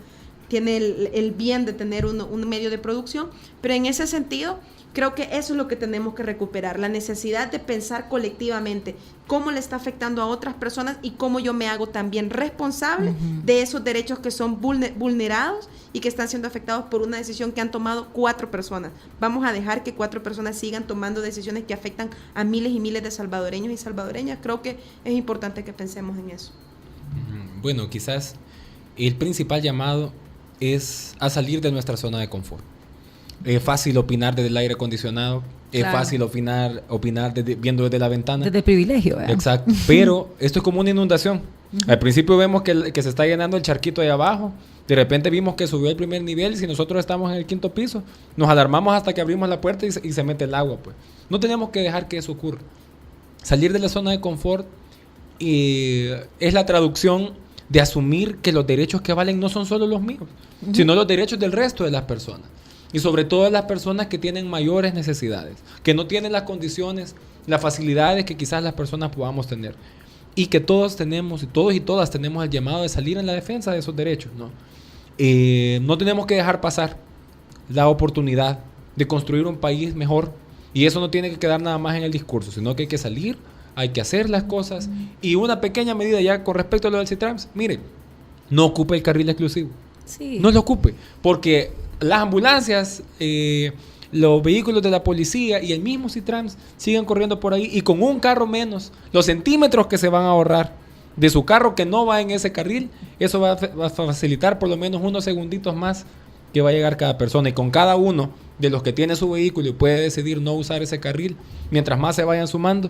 S3: el bien de tener un medio de producción, pero en ese sentido creo que eso es lo que tenemos que recuperar, la necesidad de pensar colectivamente cómo le está afectando a otras personas y cómo yo me hago también responsable de esos derechos que son vulnerados y que están siendo afectados por una decisión que han tomado 4 personas. Vamos a dejar que 4 personas sigan tomando decisiones que afectan a miles y miles de salvadoreños y salvadoreñas. Creo que es importante que pensemos en eso.
S2: Bueno, quizás el principal llamado es a salir de nuestra zona de confort. Es fácil opinar desde el aire acondicionado, es fácil opinar viendo desde la ventana.
S1: Desde el privilegio, ¿verdad?
S2: Exacto, pero esto es como una inundación. Al principio vemos que se está llenando el charquito ahí abajo, de repente vimos que subió el primer nivel y si nosotros estamos en el 5º piso, nos alarmamos hasta que abrimos la puerta y se mete el agua. Pues no tenemos que dejar que eso ocurra. Salir de la zona de confort es la traducción de asumir que los derechos que valen no son solo los míos, sino los derechos del resto de las personas. Y sobre todo de las personas que tienen mayores necesidades, que no tienen las condiciones, las facilidades que quizás las personas podamos tener. Y que todos y todas tenemos el llamado de salir en la defensa de esos derechos, ¿no? No tenemos que dejar pasar la oportunidad de construir un país mejor. Y eso no tiene que quedar nada más en el discurso, sino que hay que salir, hay que hacer las cosas. Y una pequeña medida ya con respecto a lo del CITRAMS, mire, no ocupe el carril exclusivo.
S1: Sí.
S2: No lo ocupe, porque las ambulancias, los vehículos de la policía y el mismo CITRAMS siguen corriendo por ahí y con un carro menos, los centímetros que se van a ahorrar de su carro que no va en ese carril, eso va a facilitar por lo menos unos segunditos más que va a llegar cada persona. Y con cada uno de los que tiene su vehículo y puede decidir no usar ese carril, mientras más se vayan sumando,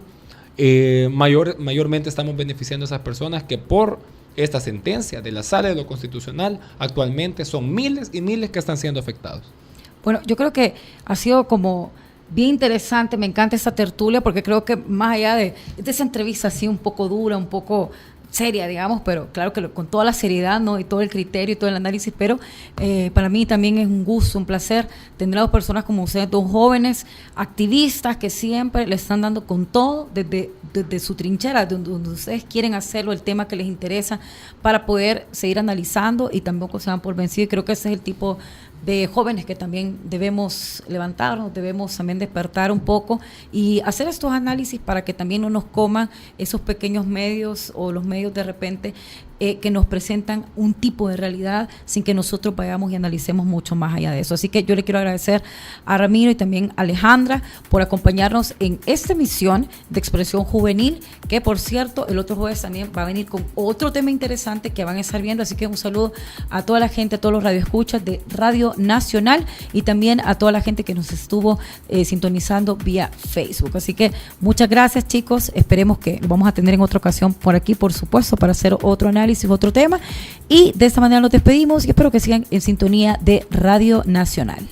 S2: mayormente estamos beneficiando a esas personas que por esta sentencia de la Sala de lo Constitucional actualmente son miles y miles que están siendo afectados.
S1: Bueno, yo creo que ha sido como bien interesante, me encanta esta tertulia porque creo que más allá de esa entrevista así un poco dura, un poco seria, digamos, pero claro que con toda la seriedad, ¿no? Y todo el criterio y todo el análisis, pero para mí también es un gusto, un placer tener a 2 personas como ustedes, 2 jóvenes activistas que siempre le están dando con todo desde su trinchera, donde ustedes quieren hacerlo, el tema que les interesa, para poder seguir analizando y tampoco se dan por vencidos. Y creo que ese es el tipo de jóvenes que también debemos levantarnos, debemos también despertar un poco y hacer estos análisis para que también no nos coman esos pequeños medios o los medios de repente que nos presentan un tipo de realidad sin que nosotros vayamos y analicemos mucho más allá de eso. Así que yo le quiero agradecer a Ramiro y también a Alejandra por acompañarnos en esta emisión de Expresión Juvenil, que por cierto el otro jueves también va a venir con otro tema interesante que van a estar viendo, así que un saludo a toda la gente, a todos los radioescuchas de Radio Nacional y también a toda la gente que nos estuvo sintonizando vía Facebook. Así que muchas gracias, chicos, esperemos que lo vamos a tener en otra ocasión por aquí, por supuesto, para hacer otro análisis, otro tema, y de esta manera nos despedimos y espero que sigan en sintonía de Radio Nacional.